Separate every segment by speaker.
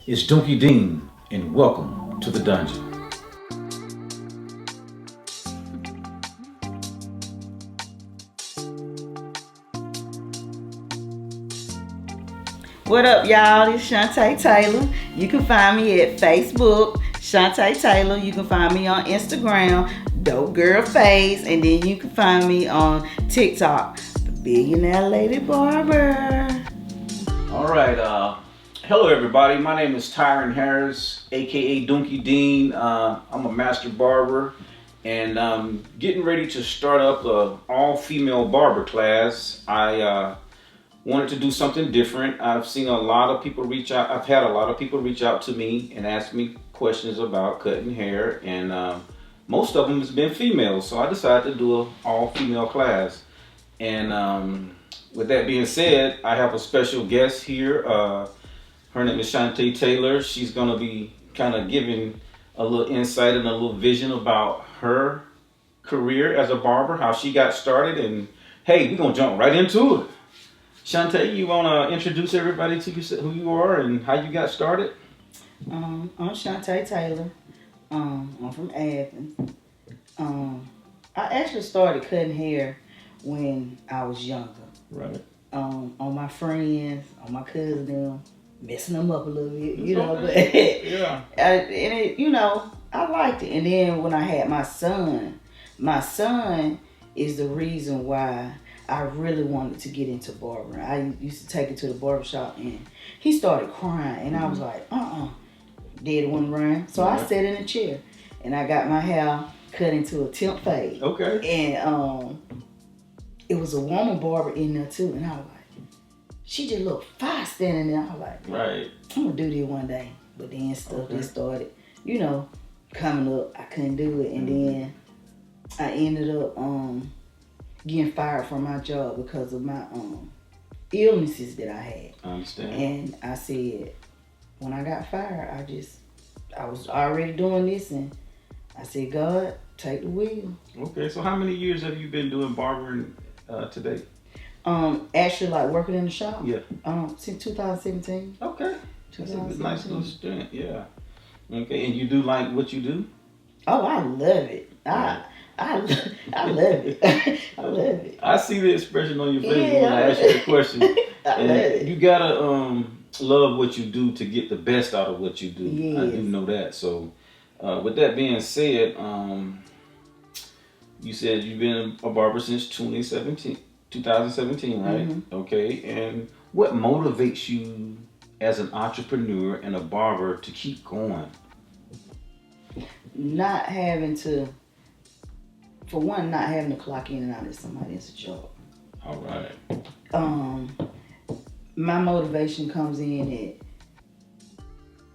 Speaker 1: It's Doonkie Dean, and welcome to the dungeon.
Speaker 2: What up, y'all? It's Chante Taylor. You can find me at Facebook, Chante Taylor. You can find me on Instagram, Dope Girl Face, and then you can find me on TikTok, the Billionaire Lady Barber.
Speaker 1: All right. Hello, everybody. My name is Tyron Harris, aka Doonkie Dean. I'm a master barber, and getting ready to start up a all-female barber class. I wanted to do something different. I've seen a lot of people reach out. I've had a lot of people reach out to me and ask me questions about cutting hair, and most of them has been females. So I decided to do an all-female class. And with that being said, I have a special guest here. Her name is Chante Taylor. She's gonna be kind of giving a little insight and a little vision about her career as a barber, how she got started, and hey, we're gonna jump right into it. Chante, you want to introduce everybody to you, who you are and how you got started?
Speaker 2: I'm Chante Taylor. I'm from Athens. I actually started cutting hair when I was younger.
Speaker 1: Right.
Speaker 2: On my friends, on my cousins, them, messing them up a little bit, you know.
Speaker 1: Okay.
Speaker 2: But
Speaker 1: Yeah.
Speaker 2: and it, I liked it. And then when I had my son is the reason why I really wanted to get into barbering. I used to take it to the barber shop and he started crying and I was like, Daddy wasn't around. So I sat in a chair and I got my hair cut into a temp fade.
Speaker 1: Okay.
Speaker 2: And it was a woman barber in there too, and I was like, she just looked fine standing there. I was like,
Speaker 1: Right.
Speaker 2: I'm gonna do this one day. But then stuff just started, coming up. I couldn't do it, and then I ended up getting fired from my job because of my illnesses that I had.
Speaker 1: I understand.
Speaker 2: And I said, when I got fired, I was already doing this, and I said, God, take the wheel.
Speaker 1: Okay, so how many years have you been doing barbering today?
Speaker 2: Actually, like working in the shop.
Speaker 1: Yeah.
Speaker 2: Since 2017.
Speaker 1: Okay. That's a good, nice little stint. Yeah. Okay, and you do like what you do?
Speaker 2: Oh, I love it. I love it. I love it.
Speaker 1: I see the expression on your face when I ask you the question.
Speaker 2: I love it.
Speaker 1: You gotta love what you do to get the best out of what you do.
Speaker 2: Yes.
Speaker 1: I do know that. So, with that being said, you said you've been a barber since 2017, right?
Speaker 2: Mm-hmm.
Speaker 1: Okay, and what motivates you as an entrepreneur and a barber to keep going?
Speaker 2: Not having to clock in and out of somebody else's job.
Speaker 1: All right.
Speaker 2: My motivation comes in that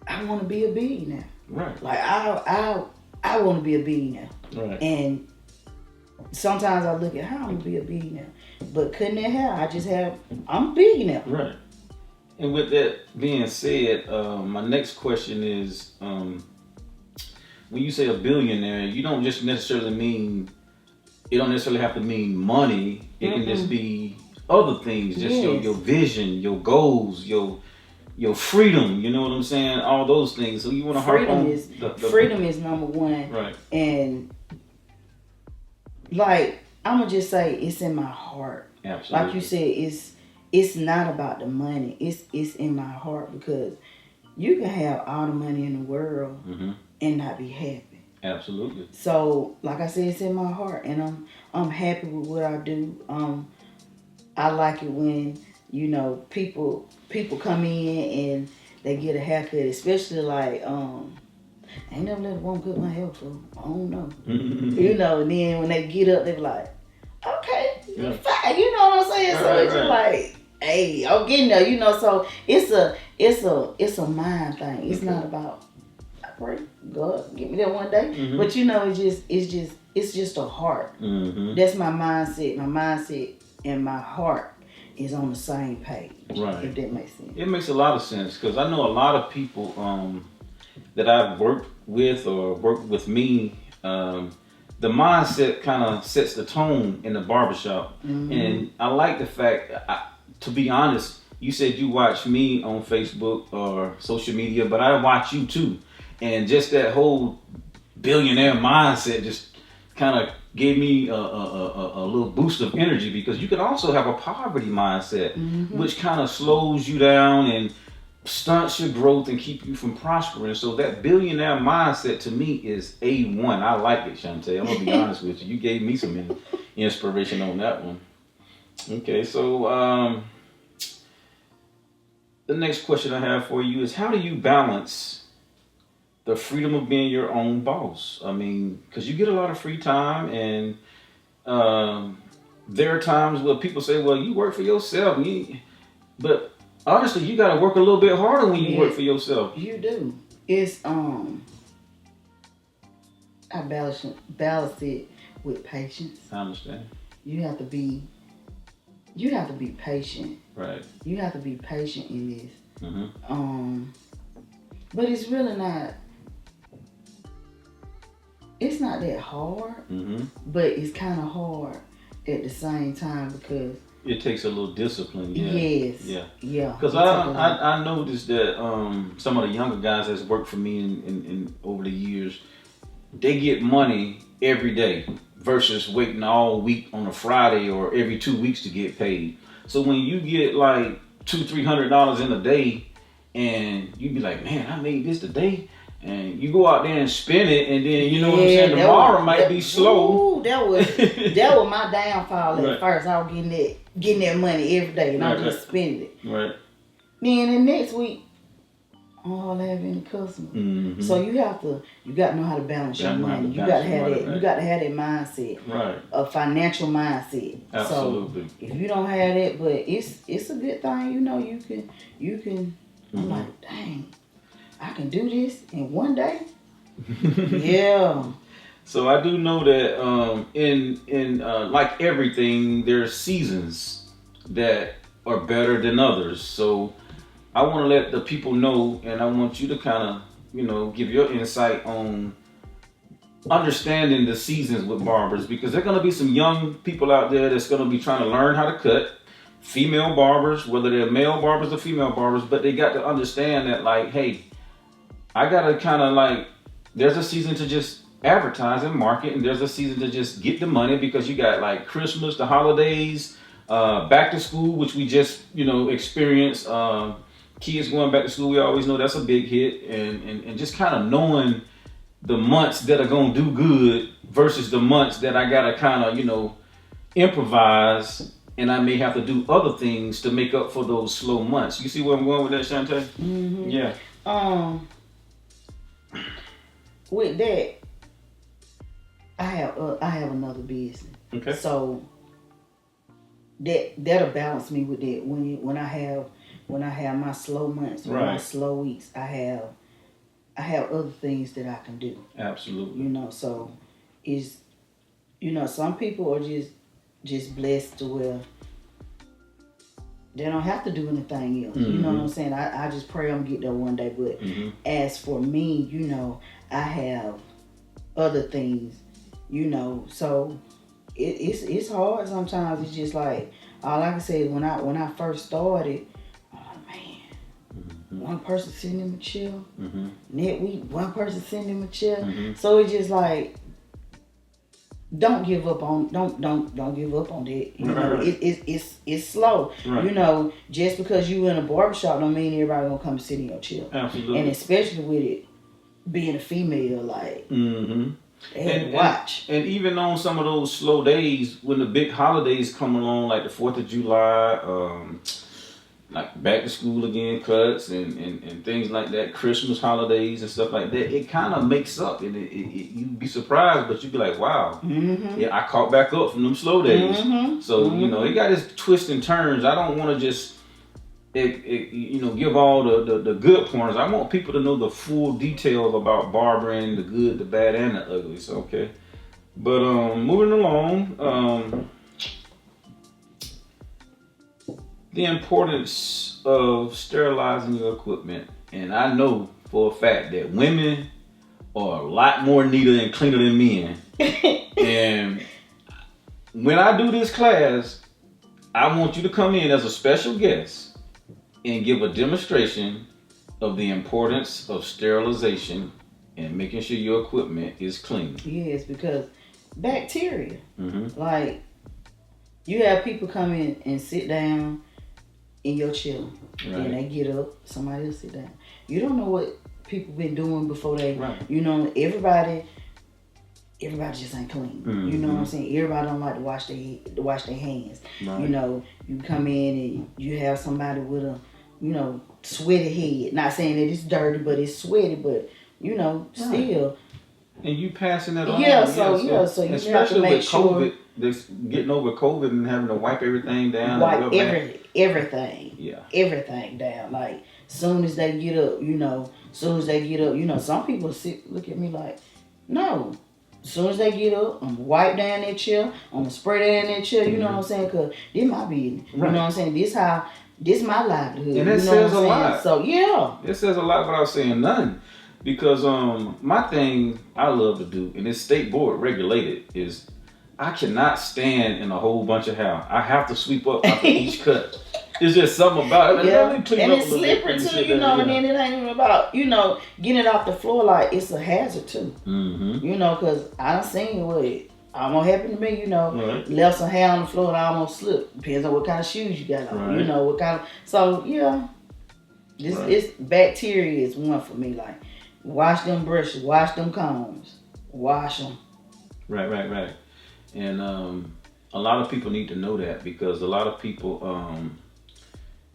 Speaker 2: I want to be a billionaire.
Speaker 1: Right.
Speaker 2: Like I want to be a billionaire.
Speaker 1: Right.
Speaker 2: And sometimes I look at how I'm gonna be a billionaire, but cutting that hair, I'm a billionaire.
Speaker 1: Right. And with that being said, my next question is, when you say a billionaire, you don't just necessarily mean, it don't necessarily have to mean money. It can just be other things, just your vision, your goals, your freedom. You know what I'm saying? All those things. So you want to harp on
Speaker 2: freedom is number one.
Speaker 1: Right.
Speaker 2: And like I'm gonna just say, it's in my heart.
Speaker 1: Absolutely.
Speaker 2: Like you said, it's not about the money. It's in my heart, because you can have all the money in the world and not be happy.
Speaker 1: Absolutely.
Speaker 2: So, like I said, it's in my heart, and I'm happy with what I do. I like it when people come in and they get a haircut, especially like I ain't never let a woman cut my hair before. I don't know. And then when they get up, they be like, okay, you fine. You know what I'm saying? So it's just like, hey, I'm getting there. So it's a mind thing. It's not about, I pray God get me there one day. But it's just a heart. That's my mindset. My mindset and my heart is on the same page.
Speaker 1: Right.
Speaker 2: If that makes sense.
Speaker 1: It makes a lot of sense, because I know a lot of people that I've worked with or worked with me. The mindset kind of sets the tone in the barbershop. And I like the fact, to be honest, you said you watch me on Facebook or social media, but I watch you too. And just that whole billionaire mindset just kind of gave me a little boost of energy, because you can also have a poverty mindset, which kind of slows you down and stunts your growth and keep you from prospering. So that billionaire mindset to me is A1. I like it, Chante. I'm gonna be honest with you. You gave me some inspiration on that one. Okay, so the next question I have for you is, how do you balance the freedom of being your own boss? I mean, because you get a lot of free time, and there are times where people say, well, you work for yourself, but honestly, you got to work a little bit harder when you work for yourself.
Speaker 2: You do. It's I balance it with patience.
Speaker 1: I understand.
Speaker 2: You have to be patient.
Speaker 1: Right.
Speaker 2: You have to be patient in this.
Speaker 1: Mm-hmm.
Speaker 2: But it's really not. It's not that hard.
Speaker 1: Mm-hmm.
Speaker 2: But it's kind of hard at the same time, because
Speaker 1: it takes a little discipline. Yeah.
Speaker 2: Yes.
Speaker 1: Yeah.
Speaker 2: Yeah.
Speaker 1: Because I noticed that some of the younger guys that's worked for me in over the years, they get money every day versus waiting all week on a Friday or every 2 weeks to get paid. So when you get like $200-300 in a day, and you be like, man, I made this today, and you go out there and spend it, and then you know what I'm saying, tomorrow might be slow.
Speaker 2: Ooh, that was my downfall at first. I was getting that money every day, and I was just spending it.
Speaker 1: Right.
Speaker 2: Then the next week, I don't have any customers.
Speaker 1: Mm-hmm.
Speaker 2: So you got to know how to balance your money. You got to have that. Right. You got to have that mindset.
Speaker 1: Right.
Speaker 2: A financial mindset.
Speaker 1: Absolutely.
Speaker 2: So if you don't have that, but it's a good thing. You know, you can. Mm-hmm. I'm like, dang, I can do this in one day. Yeah.
Speaker 1: So I do know that in like everything, there's seasons that are better than others. So I want to let the people know, and I want you to kind of, give your insight on understanding the seasons with barbers, because there are going to be some young people out there that's going to be trying to learn how to cut. Female barbers, whether they're male barbers or female barbers, but they got to understand that, like, hey, I got to kind of like, there's a season to just advertise and market, and there's a season to just get the money, because you got like Christmas, the holidays, back to school, which we just, experienced. Kids going back to school, we always know that's a big hit, and just kind of knowing the months that are going to do good versus the months that I got to kind of, improvise, and I may have to do other things to make up for those slow months. You see where I'm going with that, Chante?
Speaker 2: Mm-hmm.
Speaker 1: Yeah.
Speaker 2: With that, I have another business. Okay. So that'll balance me with that. When I have my slow months, my slow weeks, I have other things that I can do.
Speaker 1: Absolutely.
Speaker 2: So it's, some people are just blessed to where they don't have to do anything else. Mm-hmm. You know what I'm saying? I just pray I'm get there one day. But as for me, I have other things, so it's hard sometimes. It's just like, all I can say is when I first started, one person send him a chair. Next week, one person send him a chair. So it's just like, don't give up on give up on that. It's slow. Right. Just because you in a barbershop don't mean everybody gonna come and sit in your chair. Absolutely. And especially with it being a female, like and watch. And
Speaker 1: even on some of those slow days when the big holidays come along, like the 4th of July, like back to school again cuts and things like that, Christmas holidays and stuff like that, it kind of makes up, and you'd be surprised, but you'd be like, wow, yeah, I caught back up from them slow days. So it got its twists and turns. I don't want to just give all the good points. I want people to know the full details about barbering, the good, the bad, and the ugly. So okay, but moving along, the importance of sterilizing your equipment. And I know for a fact that women are a lot more neater and cleaner than men. And when I do this class, I want you to come in as a special guest and give a demonstration of the importance of sterilization and making sure your equipment is clean.
Speaker 2: Yes, because bacteria.
Speaker 1: Mm-hmm.
Speaker 2: Like, you have people come in and sit down in your chair,
Speaker 1: Right.
Speaker 2: and they get up, somebody else sit down. You don't know what people been doing before they,
Speaker 1: Right.
Speaker 2: you know, everybody just ain't clean.
Speaker 1: Mm-hmm.
Speaker 2: You know what I'm saying? Everybody don't like to wash their hands.
Speaker 1: Right.
Speaker 2: You know, you come in and you have somebody with a, you know, sweaty head. Not saying that it's dirty, but it's sweaty, but you know, still.
Speaker 1: And you passing that on.
Speaker 2: Yeah, so you have to
Speaker 1: especially
Speaker 2: make
Speaker 1: with COVID,
Speaker 2: sure.
Speaker 1: this getting over COVID and having to wipe everything down.
Speaker 2: Wipe everything.
Speaker 1: Yeah.
Speaker 2: Everything down. Like, soon as they get up, you know, some people look at me like, no. As soon as they get up, I'm gonna wipe down that chair, I'm gonna spray down that chair, you know what I'm saying? Because this my business. You know what I'm saying? This my livelihood.
Speaker 1: And it
Speaker 2: you know
Speaker 1: says
Speaker 2: what I'm
Speaker 1: a
Speaker 2: saying?
Speaker 1: lot.
Speaker 2: So, yeah.
Speaker 1: It says a lot without saying nothing. Because my thing I love to do, and it's state board regulated, is I cannot stand in a whole bunch of house. I have to sweep up after each cut. There's just something about it.
Speaker 2: Yeah.
Speaker 1: And
Speaker 2: it's slippery too, you know, and then it ain't even about, you know, getting it off the floor. Like, it's a hazard too.
Speaker 1: Mm-hmm.
Speaker 2: You know, because I done seen what almost happened to me, you know.
Speaker 1: Right.
Speaker 2: Left some hair on the floor and I almost slipped. Depends on what kind of shoes you got on.
Speaker 1: Right.
Speaker 2: You know, what kind of, so yeah. It's bacteria is one for me. Like, wash them brushes, wash them combs, wash them.
Speaker 1: Right. And a lot of people need to know that, because a lot of people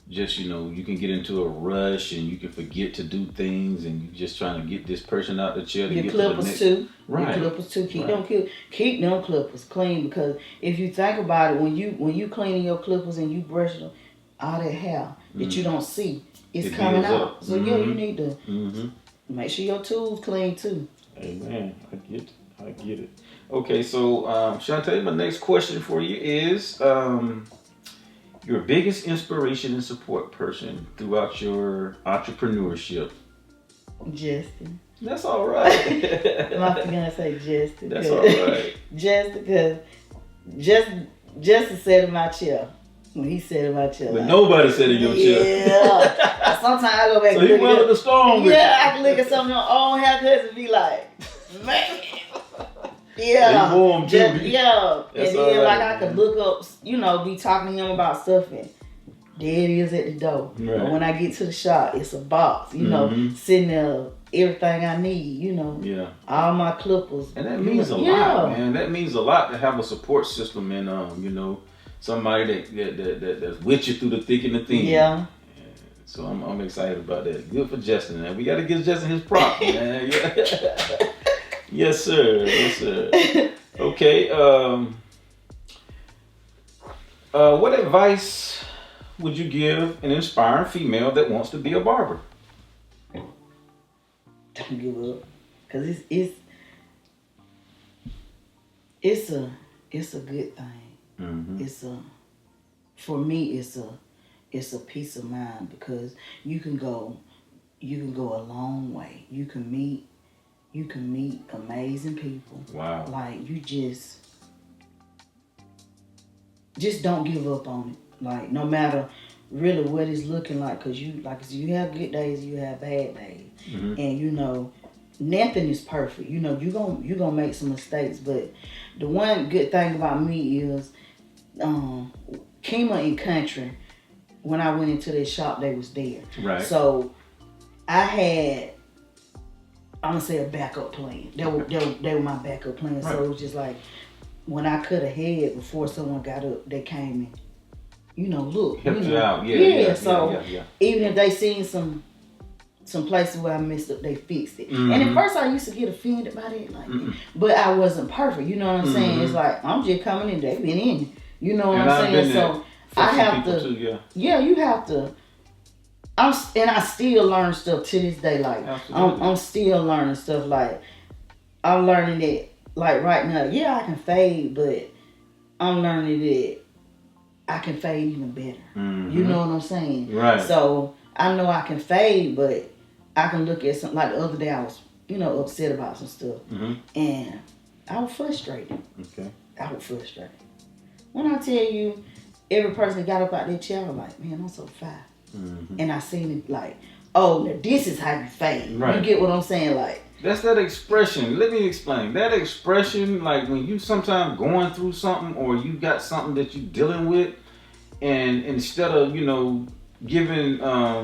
Speaker 1: just, you know, you can get into a rush and you can forget to do things, and you're just trying to get this person out the chair to
Speaker 2: Your
Speaker 1: get
Speaker 2: clippers
Speaker 1: to the next.
Speaker 2: too.
Speaker 1: Right.
Speaker 2: Your clippers too. Keep them clippers clean, because if you think about it, when you cleaning your clippers and you brush them, all that hair that you don't see, it's coming out.
Speaker 1: Up.
Speaker 2: So yeah, you need to
Speaker 1: Mm-hmm.
Speaker 2: make sure your tools clean too.
Speaker 1: Amen. I get it. Okay, so Chante, my next question for you is your biggest inspiration and support person throughout your entrepreneurship.
Speaker 2: Justin.
Speaker 1: That's all right.
Speaker 2: I'm gonna say Justin.
Speaker 1: That's all right.
Speaker 2: Justin, because Justin sat in my chair. When he sat in my chair.
Speaker 1: But nobody sat in your chair.
Speaker 2: Yeah. Sometimes I go back
Speaker 1: so
Speaker 2: and
Speaker 1: he
Speaker 2: look
Speaker 1: weathered
Speaker 2: at
Speaker 1: the storm with
Speaker 2: I can look at some of your own haircuts and be like, man. Yeah.
Speaker 1: He warm too.
Speaker 2: Yeah.
Speaker 1: That's
Speaker 2: and then
Speaker 1: all right,
Speaker 2: I could look up, you know, be talking to him about stuff, and there it is at the door.
Speaker 1: Right.
Speaker 2: But when I get to the shop, it's a box, you know, sitting there, everything I need, you know.
Speaker 1: Yeah.
Speaker 2: All my clippers.
Speaker 1: And that means a lot, man. That means a lot to have a support system and you know, somebody that's with you through the thick and the thin.
Speaker 2: Yeah.
Speaker 1: So I'm excited about that. Good for Justin, man. We gotta give Justin his props, man. Yeah. Yes, sir. Yes, sir. Okay. What advice would you give an inspiring female that wants to be a barber?
Speaker 2: Don't give up, cause it's a good thing.
Speaker 1: Mm-hmm.
Speaker 2: For me it's a peace of mind, because you can go a long way. You can meet amazing people.
Speaker 1: Wow.
Speaker 2: Like, you just don't give up on it. Like, no matter really what it's looking like, because you have good days, you have bad days.
Speaker 1: Mm-hmm. And
Speaker 2: you know, nothing is perfect. You know, you're gonna make some mistakes, but the one good thing about me is Kima and Country, when I went into their shop, they was there.
Speaker 1: Right.
Speaker 2: So I had, I'm gonna say, a backup plan. They were my backup plan. Right. So it was just like, when I cut ahead before someone got up, they came and, you know, look.
Speaker 1: Helped you out.
Speaker 2: So even if they seen some places where I messed up, they fixed it.
Speaker 1: Mm-hmm.
Speaker 2: And at first I used to get offended by that, like, but I wasn't perfect. You know what I'm saying? It's like, I'm just coming in, they've been in. You know what I'm saying? So I have to. Too, you have to. I still learn stuff to this day. Like, I'm still learning stuff. Like, I'm learning that. Like, right now, I can fade, but I'm learning that I can fade even better. Mm-hmm. You know what I'm saying?
Speaker 1: Right.
Speaker 2: So I know I can fade, but I can look at something. Like the other day, I was, upset about some stuff, and I was frustrated.
Speaker 1: Okay.
Speaker 2: I was frustrated. When I tell you, every person that got up out their chair, I'm like, man, I'm so fine. And I seen it like, oh, now this is how you fade.
Speaker 1: Right.
Speaker 2: You get what I'm saying? Like,
Speaker 1: that's that expression. Let me explain. That expression, like when you sometimes going through something or you got something that you dealing with, and instead of, you know, giving a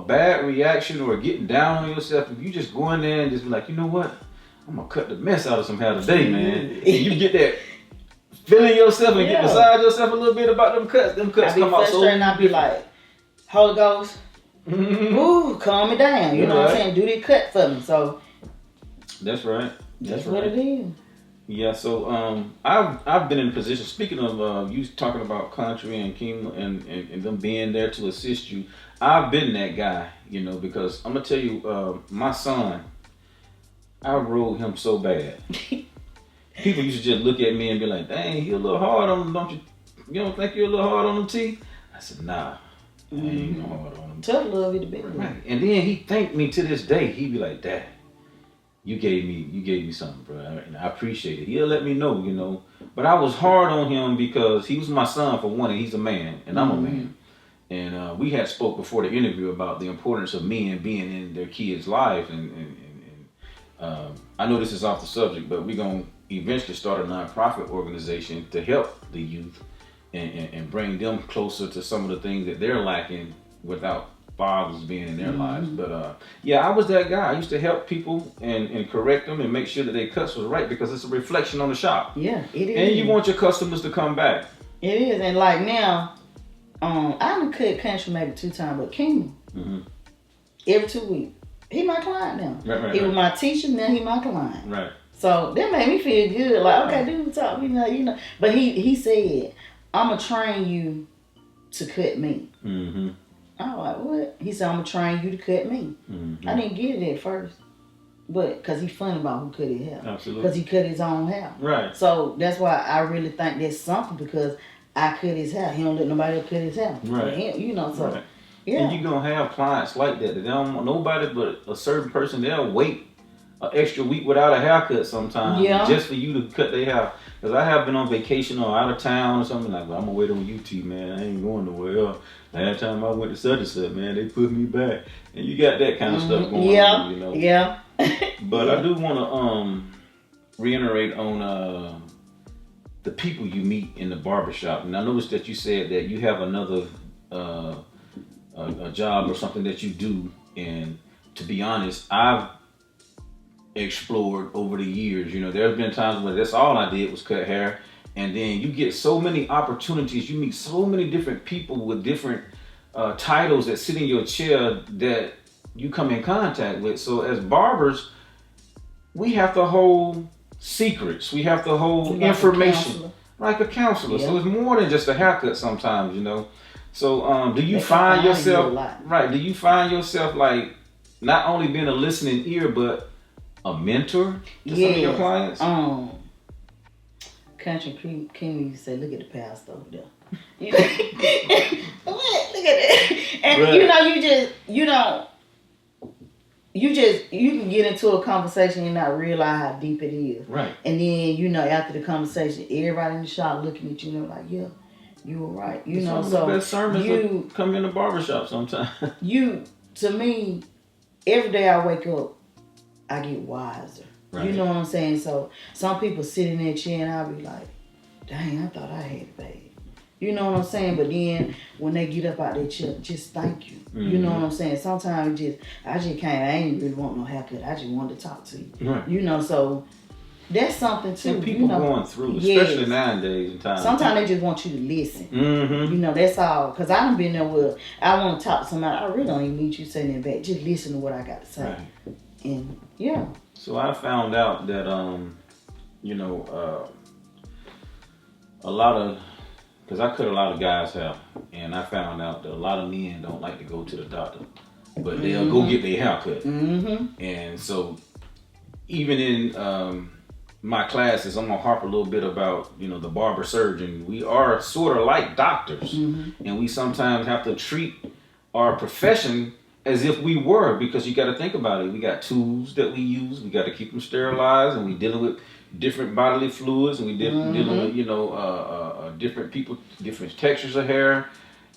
Speaker 1: bad reaction or getting down on yourself, if you just go in there and just be like, you know what, I'm gonna cut the mess out of some hair today, man. And you get that feeling yourself and get beside yourself a little bit about them cuts. Them cuts come out so.
Speaker 2: And I be like, Holy Ghost, ooh, calm me down. You know what I'm saying? Do the cut for me. So
Speaker 1: that's right.
Speaker 2: That's what it is.
Speaker 1: Yeah, so I've been in a position. Speaking of you talking about country and King and them being there to assist you, I've been that guy, you know, because I'm gonna tell you, my son, I rode him so bad. People used to just look at me and be like, "Dang, you a little hard on him, don't you? You don't think you're a little hard on him, T?" I said, "Nah, I ain't hard on him."
Speaker 2: Tough love is the best.
Speaker 1: Right, and then he thanked me to this day. He be like, "Dad, you gave me something, bro, and I appreciate it." He'll let me know, you know. But I was hard on him because he was my son for one, and he's a man, and I'm a man. And we had spoke before the interview about the importance of men being in their kids' life, and I know this is off the subject, but we're gonna eventually start a nonprofit organization to help the youth and bring them closer to some of the things that they're lacking without fathers being in their lives. But yeah, I was that guy. I used to help people and correct them and make sure that their cuts was right, because it's a reflection on the shop.
Speaker 2: Yeah, it is.
Speaker 1: And you want your customers to come back.
Speaker 2: It is. And like now, I done cut country maybe 2 times, but King, every 2 weeks, he my client now.
Speaker 1: Right,
Speaker 2: he was my teacher, now he my client.
Speaker 1: Right.
Speaker 2: So that made me feel good. Like, okay, dude, talk me, you know. But he said, "I'm gonna train you to cut me." I was like, "What?" He said, "I'm gonna train you to cut me." I didn't get it at first, but because he's funny about who cut his hair.
Speaker 1: Absolutely.
Speaker 2: Because he cut his own hair.
Speaker 1: Right.
Speaker 2: So that's why I really think that's something, because I cut his hair. He don't let nobody else cut his hair.
Speaker 1: Right.
Speaker 2: Him, you know, so.
Speaker 1: Right.
Speaker 2: Yeah.
Speaker 1: And you're gonna have clients like that. They don't want nobody but a certain person. They'll wait an extra week without a haircut sometimes, just for you to cut their hair. Because I have been on vacation or out of town or something, like, well, I'm gonna wait on you, T, man. I ain't going nowhere. Last time I went to such and such, man, they put me back. And you got that kind of stuff going on, you know.
Speaker 2: Yeah.
Speaker 1: But I do want to reiterate on the people you meet in the barbershop. And I noticed that you said that you have another a job or something that you do. And to be honest, I've explored over the years. You know, there's been times where that's all I did was cut hair. And then you get so many opportunities. You meet so many different people with different titles that sit in your chair that you come in contact with. So as barbers, we have to hold secrets. We have to hold information. Like a counselor. So it's more than just a haircut sometimes, you know. So do you find yourself, right, do you find yourself like not only being a listening ear, but a mentor to some of your clients?
Speaker 2: Country King used to say, "Look at the pastor over there." You know? What? Look at that. And right. You can get into a conversation and not realize how deep it is.
Speaker 1: Right.
Speaker 2: And then, after the conversation, everybody in the shop looking at you and they're like, "Yeah, you were right."
Speaker 1: Some of the best sermons come in the barbershop sometimes.
Speaker 2: To me, every day I wake up, I get wiser. Right. You know what I'm saying? So some people sit in their chair and I'll be like, "Dang, I thought I had it bad." You know what I'm saying? But then when they get up out their chair, just thank you. You know what I'm saying? Sometimes I just can't. I ain't really want no haircut. I just wanted to talk to you. Right. So that's something too.
Speaker 1: And people going through, especially nowadays in time.
Speaker 2: Sometimes they just want you to listen. That's all. Because I done been there where I want to talk to somebody. I really don't even need you saying that back. Just listen to what I got to say. Right. And
Speaker 1: So I found out that a lot of, because I cut a lot of guys' hair, and I found out that a lot of men don't like to go to the doctor, but they'll go get their hair cut. And so even in my classes, I'm gonna harp a little bit about the barber surgeon. We are sort of like doctors, and we sometimes have to treat our profession as if we were, because you got to think about it. We got tools that we use. We got to keep them sterilized, and we dealing with different bodily fluids, and we dealing with different people, different textures of hair,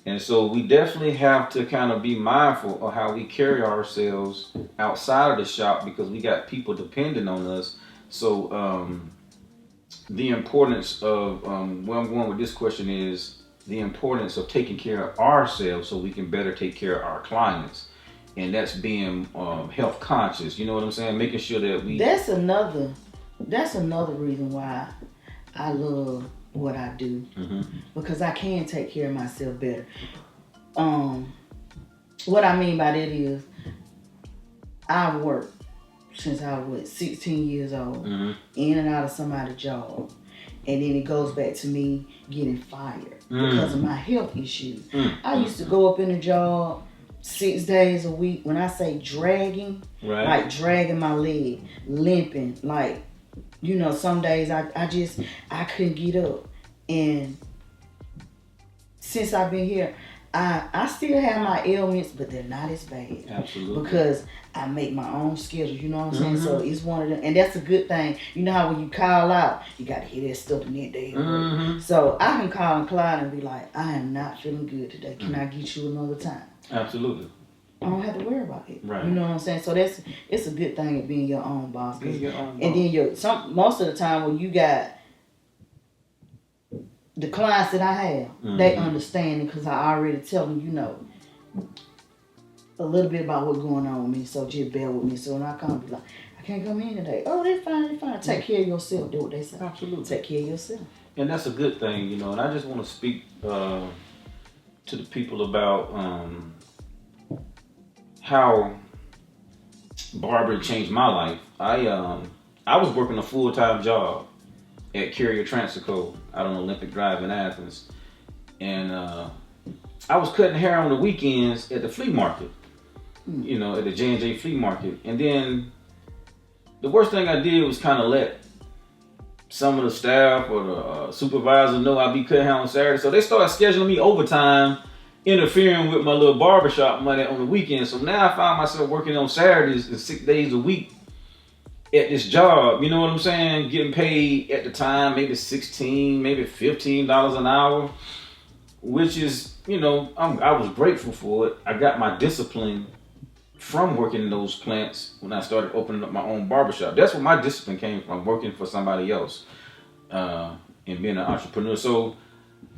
Speaker 1: And so we definitely have to kind of be mindful of how we carry ourselves outside of the shop because we got people depending on us. So the importance of where I'm going with this question is the importance of taking care of ourselves so we can better take care of our clients. And that's being health conscious. You know what I'm saying? Making sure that we.
Speaker 2: That's another reason why I love what I do, because I can take care of myself better. What I mean by that is I've worked since I was 16 years old, in and out of somebody's job. And then it goes back to me getting fired because of my health issues. I used to go up in a job 6 days a week. When I say dragging, like dragging my leg, limping, like, you know, some days I couldn't get up. And since I've been here, I still have my ailments, but they're not as bad.
Speaker 1: Absolutely.
Speaker 2: Because I make my own schedule, you know what I'm saying? So it's one of them, and that's a good thing. You know how when you call out, you got to hear that stuff in that day. So I can call and Clyde and be like, I am not feeling good today. Can I get you another time?
Speaker 1: Absolutely.
Speaker 2: I don't have to worry about it.
Speaker 1: Right.
Speaker 2: You know what I'm saying? So it's a good thing of being your own boss.
Speaker 1: Being your own boss.
Speaker 2: And then most of the time when you got the clients that I have, they understand it because I already tell them, you know, a little bit about what's going on with me. So just bear with me. So when I come, be like, I can't come in today. Oh, they're fine. Take care of yourself. Do what they say.
Speaker 1: Absolutely.
Speaker 2: Take care of yourself.
Speaker 1: And that's a good thing, you know. And I just want to speak to the people about how barbering changed my life. I was working a full-time job at Carrier Transco out on Olympic Drive in Athens, and I was cutting hair on the weekends at the flea market, you know, at the J&J flea market. And then the worst thing I did was kind of let some of the staff or the supervisor know I'd be cutting hair on Saturday, so they started scheduling me overtime, interfering with my little barbershop money on the weekend. So now I find myself working on Saturdays and 6 days a week at this job, you know what I'm saying? Getting paid at the time, maybe $16, maybe $15 an hour, which is, you know, I was grateful for it. I got my discipline from working in those plants when I started opening up my own barbershop. That's where my discipline came from, working for somebody else and being an entrepreneur. So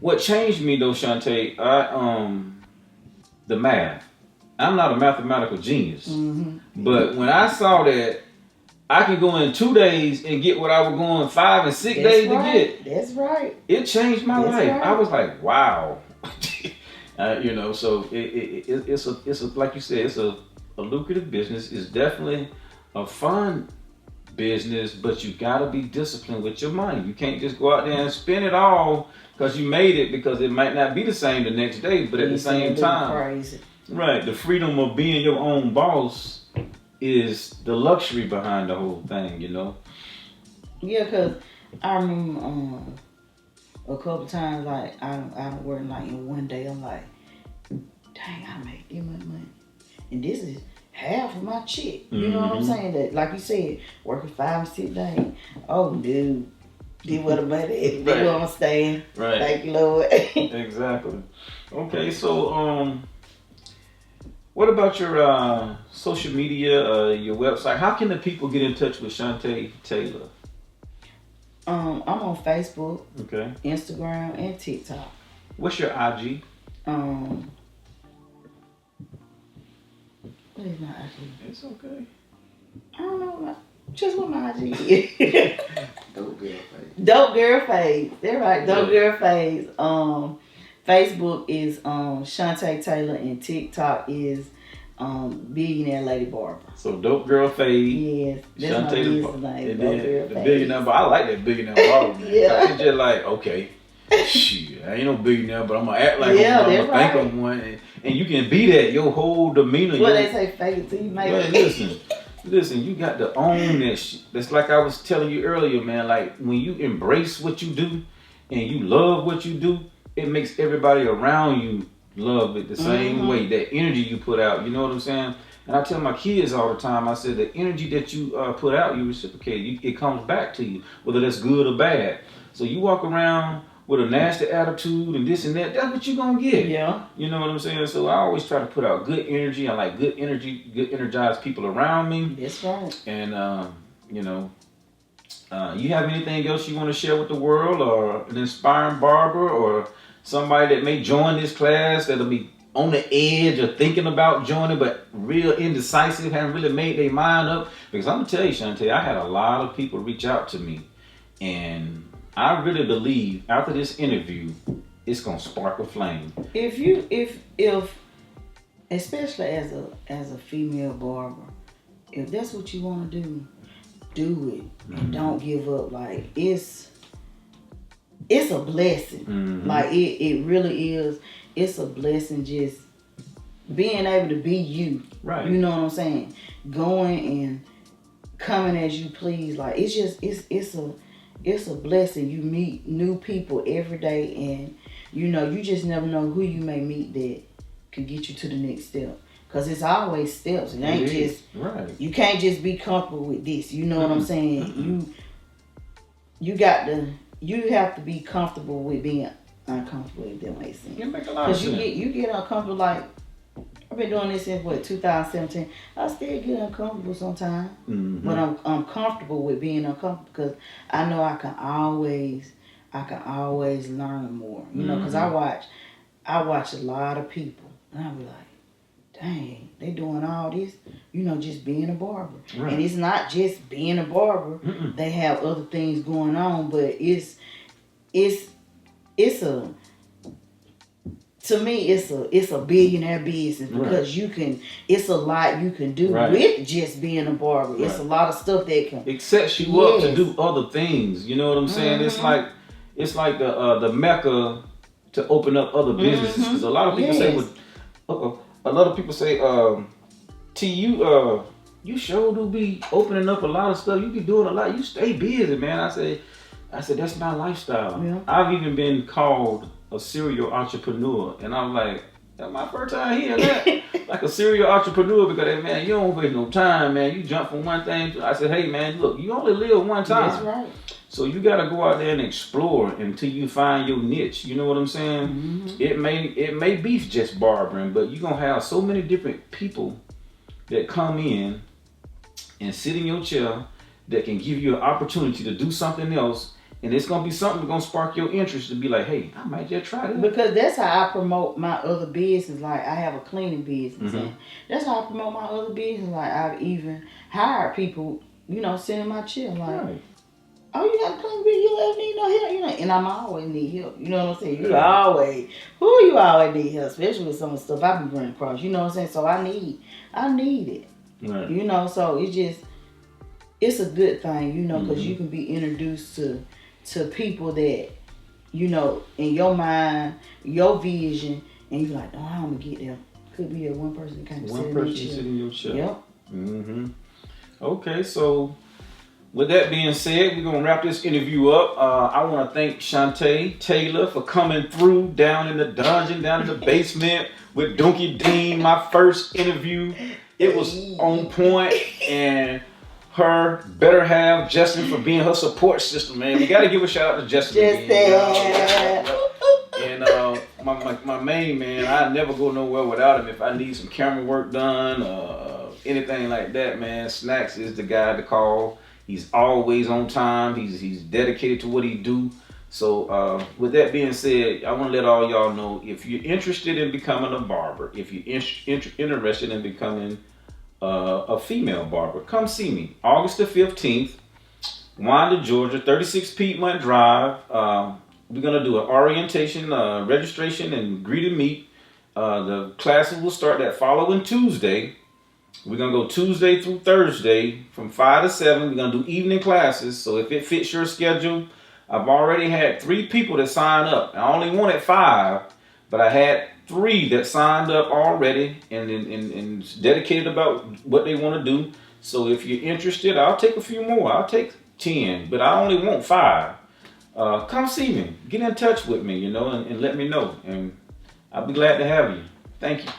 Speaker 1: what changed me though, Chante, the math. I'm not a mathematical genius, but when I saw that I can go in 2 days and get what I was going 5 and 6 days to get.
Speaker 2: That's right.
Speaker 1: It changed my life.
Speaker 2: Right.
Speaker 1: I was like, wow. You know, so it's a like you said, it's a lucrative business. It's definitely a fun business, but you gotta be disciplined with your money. You can't just go out there and spend it all because you made it, because it might not be the same the next day. But at the same time, right, the freedom of being your own boss is the luxury behind the whole thing, you know?
Speaker 2: Yeah, because I remember a couple times, like, I don't work, like, in one day, I'm like, dang, I make this much money. And this is half of my check. You know what I'm saying? That, like you said, working 5 and 6 days. Oh, dude, did what I'm at. Did what I'm staying.
Speaker 1: Right.
Speaker 2: Thank you, Lord.
Speaker 1: Exactly. Okay, so, what about your social media, your website? How can the people get in touch with Chante Taylor?
Speaker 2: I'm on Facebook,
Speaker 1: okay,
Speaker 2: Instagram, and TikTok.
Speaker 1: What's your IG?
Speaker 2: What is my IG?
Speaker 1: It's okay.
Speaker 2: I don't know just what my IG is.
Speaker 1: Dope Girl Phase.
Speaker 2: Dope Girl Phase. They're right. Dope Girl Phase. Facebook is Chante Taylor, and TikTok is Billionaire Lady Barber.
Speaker 1: So Dope Girl Phase.
Speaker 2: Yes, that's
Speaker 1: Chante
Speaker 2: my business name. Dope Girl
Speaker 1: the
Speaker 2: Phase.
Speaker 1: billionaire, but I like that billionaire barber.
Speaker 2: Yeah.
Speaker 1: It's just like, okay, shit, I ain't no billionaire, but I'm gonna act like
Speaker 2: Yeah,
Speaker 1: I'm gonna
Speaker 2: right.
Speaker 1: think I'm one, and you can be that. Your whole demeanor.
Speaker 2: What they say, fake it till you make it.
Speaker 1: Listen, you got to own that shit. That's like I was telling you earlier, man. Like when you embrace what you do and you love what you do, it makes everybody around you love it the same way. That energy you put out, you know what I'm saying? And I tell my kids all the time, I said the energy that you put out, you reciprocate. It comes back to you, whether that's good or bad. So you walk around with a nasty attitude and this and that, that's what you're gonna get.
Speaker 2: Yeah.
Speaker 1: You know what I'm saying? So I always try to put out good energy. I like good energy, good energized people around me.
Speaker 2: That's right.
Speaker 1: And you know, you have anything else you want to share with the world, or an inspiring barber, or somebody that may join this class that'll be on the edge of thinking about joining, but real indecisive, haven't really made their mind up? Because I'm gonna tell you, Chante, I had a lot of people reach out to me, and I really believe after this interview, it's gonna spark a flame.
Speaker 2: If especially as a female barber, if that's what you want to do it, and don't give up. Like it's a blessing. Like it really is. It's a blessing just being able to be you.
Speaker 1: Right.
Speaker 2: You know what I'm saying? Going and coming as you please. Like it's a blessing. You meet new people every day, and you just never know who you may meet that could get you to the next step. Cause it's always steps. It ain't just
Speaker 1: right.
Speaker 2: You can't just be comfortable with this. You know what I'm saying? You have to be comfortable with being uncomfortable, if that makes sense.
Speaker 1: It make a lot of sense.
Speaker 2: Cause you get uncomfortable. Like I've been doing this since 2017. I still get uncomfortable sometimes, but I'm comfortable with being uncomfortable because I know I can always learn more. You know, because I watch a lot of people, and I be like, dang, they doing all this, just being a barber. Right. And it's not just being a barber. They have other things going on, but it's to me, it's a billionaire business because it's a lot you can do with just being a barber. Right. It's a lot of stuff that can.
Speaker 1: It sets you up to do other things. You know what I'm saying? It's like the mecca to open up other businesses. Because a lot of people say, a lot of people say, T, you sure do be opening up a lot of stuff. You be doing a lot. You stay busy, man. I said that's my lifestyle. Yeah. I've even been called a serial entrepreneur, and I'm like, that's my first time hearing that. Like a serial entrepreneur, because man, you don't waste no time, man. You jump from one thing to, I said, hey man, look, you only live one time.
Speaker 2: That's right.
Speaker 1: So you gotta go out there and explore until you find your niche. You know what I'm saying? It may be just barbering, but you're gonna have so many different people that come in and sit in your chair that can give you an opportunity to do something else. And it's gonna be something that's gonna spark your interest to be like, hey, I might just try this.
Speaker 2: Because that's how I promote my other business. Like I have a cleaning business, and that's how I promote my other business. Like I've even hired people, sitting in my chair, like, oh, you got a cleaning business, you ever need no help, and I'm always need help. You know what I'm saying? You always need help, especially with some of the stuff I've been running across. You know what I'm saying? So I need it. Right. So it's a good thing, because you can be introduced to people that, in your mind, your vision, and you're like, oh, I'm gonna get there. Could be that one person kind of
Speaker 1: sitting in your chair.
Speaker 2: Yep.
Speaker 1: Okay, so with that being said, we're gonna wrap this interview up. I want to thank Chante Taylor for coming through down in the dungeon, down in the basement with Doonkie Dean. My first interview, it was on point, and her better half, Justin, for being her support system, man. We got to give a shout out to Justin. And my main man, I never go nowhere without him. If I need some camera work done, anything like that, man, Snacks is the guy to call. He's always on time. He's dedicated to what he do. So with that being said, I want to let all y'all know, if you're interested in becoming a barber, if you're interested in becoming a female barber, come see me August the 15th, Wanda, Georgia, 36 Piedmont Drive. We're gonna do an orientation, registration, and greet and meet. The classes will start that following Tuesday. We're gonna go Tuesday through Thursday from 5 to 7. We're gonna do evening classes, so if it fits your schedule. I've already had 3 people that signed up. I only wanted 5, but I had 3 that signed up already and dedicated about what they want to do. So if you're interested, I'll take a few more. I'll take 10, but I only want 5. Come see me. Get in touch with me, and let me know. And I'll be glad to have you. Thank you.